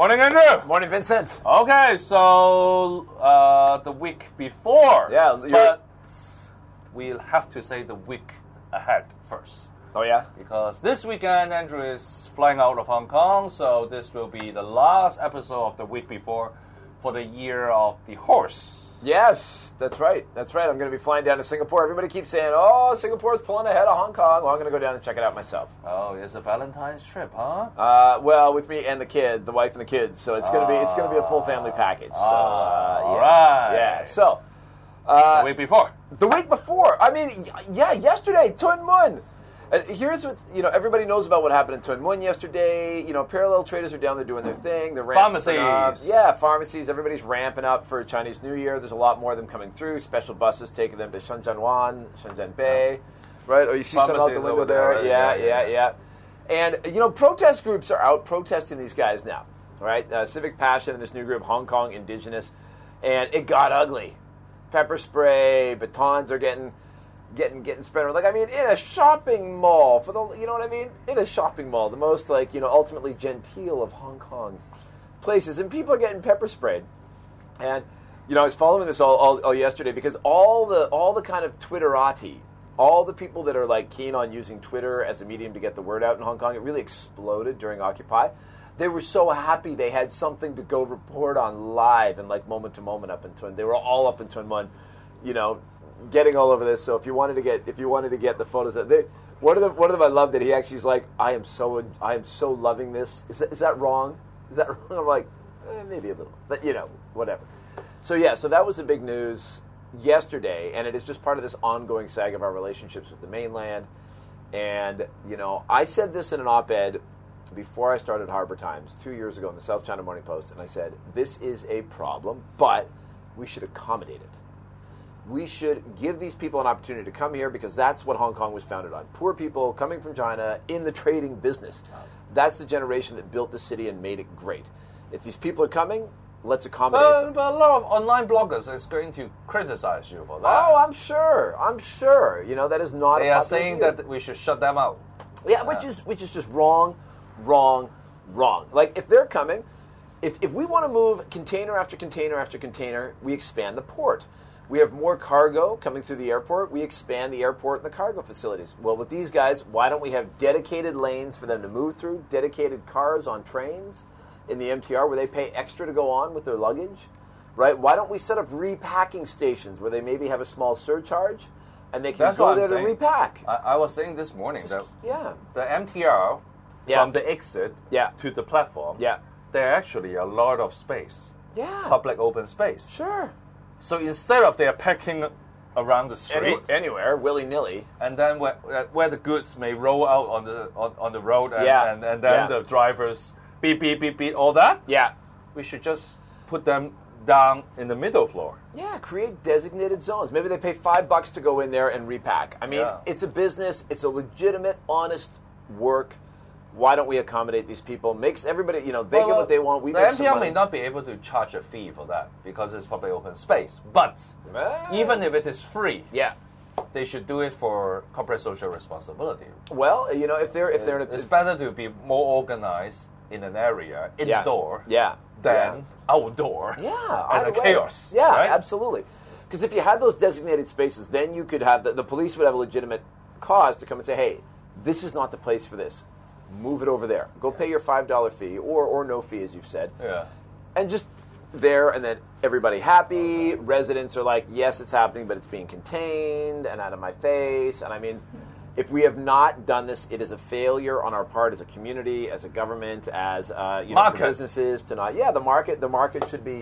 Morning, Andrew. Morning, Vincent. Okay, so the week before. Yeah, but we'll have to say the week ahead first. Oh, yeah? Because this weekend, Andrew is flying out of Hong Kong, so this will be the last episode of the week before for the year of the horse. Yes, that's right. That's right. I'm going to be flying down to Singapore. Everybody keeps saying, oh, Singapore's pulling ahead of Hong Kong. Well, I'm going to go down and check it out myself. Oh, it's a Valentine's trip, huh? Well, with me and the wife and the kids. So it's going to be a full family package. So, all right. Yeah. So the week before. The week before. I mean, yeah, yesterday, Tuen Mun. Here's what, everybody knows about what happened in Tuen Mun yesterday. Parallel traders are down there doing their thing. They're ramping up. Yeah, pharmacies. Everybody's ramping up for Chinese New Year. There's a lot more of them coming through. Special buses taking them to Shenzhen Bay. Right? Or you see some out the window there. Yeah. And, protest groups are out protesting these guys now. Right? Civic Passion and this new group, Hong Kong Indigenous. And it got ugly. Pepper spray, batons are getting spread around. In a shopping mall, in a shopping mall, the most, ultimately genteel of Hong Kong places, and people are getting pepper sprayed. And, I was following this all yesterday because all the kind of Twitterati, all the people that are, keen on using Twitter as a medium to get the word out in Hong Kong, it really exploded during Occupy. They were so happy they had something to go report on live and, moment to moment up in Tuen. They were all up in Tuen Mun, getting all over this. So if you wanted to get the photos, one of them I loved that he actually was like, I am so loving this. Is that wrong? Is that wrong? I'm like, maybe a little, but whatever. So that was the big news yesterday, and it is just part of this ongoing saga of our relationships with the mainland. And I said this in an op-ed before I started Harbor Times 2 years ago in the South China Morning Post, and I said, this is a problem, but we should accommodate it. We should give these people an opportunity to come here because that's what Hong Kong was founded on. Poor people coming from China in the trading business. That's the generation that built the city and made it great. If these people are coming, let's accommodate them. But a lot of online bloggers is going to criticize you for that. Oh, I'm sure. That is not They are saying that we should shut them out. Yeah, which is just wrong. If they're coming, if we want to move container after container after container, we expand the port. We have more cargo coming through the airport. We expand the airport and the cargo facilities. Well, with these guys, why don't we have dedicated lanes for them to move through, dedicated cars on trains in the MTR where they pay extra to go on with their luggage, right? Why don't we set up repacking stations where they maybe have a small surcharge and they can go there to repack? I was saying this morning that the MTR from the exit to the platform, there actually a lot of space, public open space. Sure. So instead of they're packing around the street, anywhere willy-nilly, and then where the goods may roll out on the road, and then the drivers beep beep beep beep all that, we should just put them down in the middle floor. Yeah, create designated zones. Maybe they pay $5 to go in there and repack. It's a business. It's a legitimate, honest work. Why don't we accommodate these people? Makes everybody, they get what they want. We make some money. The MTR may not be able to charge a fee for that because it's public open space. But even if it is free, they should do it for corporate social responsibility. Well, if they're it's better to be more organized in an area indoor than outdoor. And the chaos. Yeah, right? Absolutely. Because if you had those designated spaces, then you could have the police would have a legitimate cause to come and say, hey, this is not the place for this. Move it over there. Go pay your $5 fee or no fee, as you've said. And just there, and then everybody happy. Residents are like, yes, it's happening, but it's being contained and out of my face. And if we have not done this, it is a failure on our part as a community, as a government, as for businesses to not. Yeah, the market should be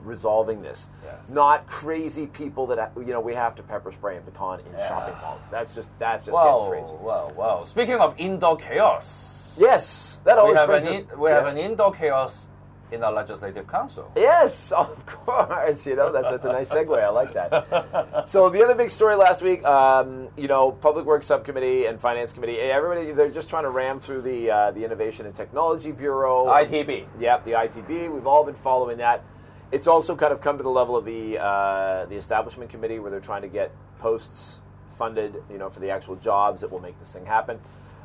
resolving this. Not crazy people that we have to pepper spray and baton in shopping malls. That's just getting crazy. Wow. Speaking of indoor chaos, yes, that always brings us. We have an indoor chaos in our legislative council. Yes, of course. That's a nice segue. I like that. So the other big story last week, Public Works Subcommittee and Finance Committee, everybody, they're just trying to ram through the Innovation and Technology Bureau. ITB. Yep, the ITB. We've all been following that. It's also kind of come to the level of the Establishment Committee where they're trying to get posts funded, for the actual jobs that will make this thing happen.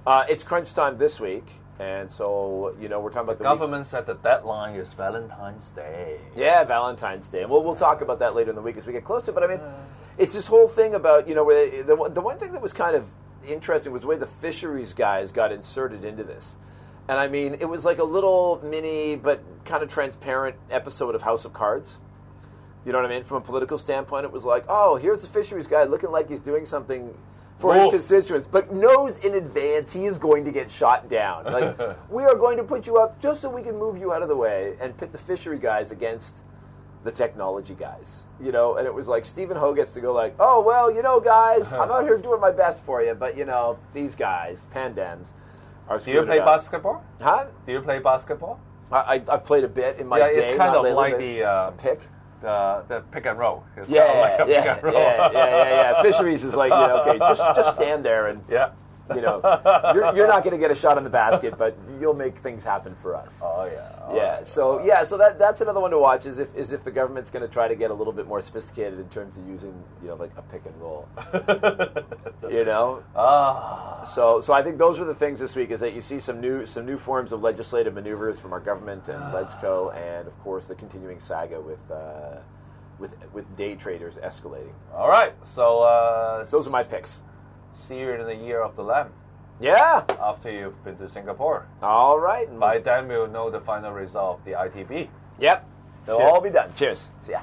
It's crunch time this week. And so, we're talking about the government said the deadline is Valentine's Day. Yeah, Valentine's Day. And we'll talk about that later in the week as we get closer. But, I mean, it's this whole thing about, where the one thing that was kind of interesting was the way the fisheries guys got inserted into this. And, I mean, it was like a little mini but kind of transparent episode of House of Cards. You know what I mean? From a political standpoint, it was like, oh, here's the fisheries guy looking like he's doing something for his constituents, but knows in advance he is going to get shot down. Like, we are going to put you up just so we can move you out of the way and pit the fishery guys against the technology guys. And it was like Stephen Ho gets to go like, oh, well, guys, I'm out here doing my best for you, but, these guys, pandems, are screwed. Do you play basketball? Huh? Do you play basketball? I've played a bit in my day. It's kind of like the pick. The pick and roll. It's kind of like a pick and roll. Yeah. Fisheries is like, okay, just stand there and, you're not going to get a shot on the basket, but you'll make things happen for us. Oh, yeah. Yeah, so that's another one to watch, is if the government's going to try to get a little bit more sophisticated in terms of using, like a pick and roll. So I think those were the things this week, is that you see some new forms of legislative maneuvers from our government and LegCo, and of course the continuing saga with day traders escalating. All right, so those are my picks. See you in the year of the Lamb. Yeah. After you've been to Singapore. All right. By then we'll know the final result of the ITB. Yep. They'll all be done. Cheers. See ya.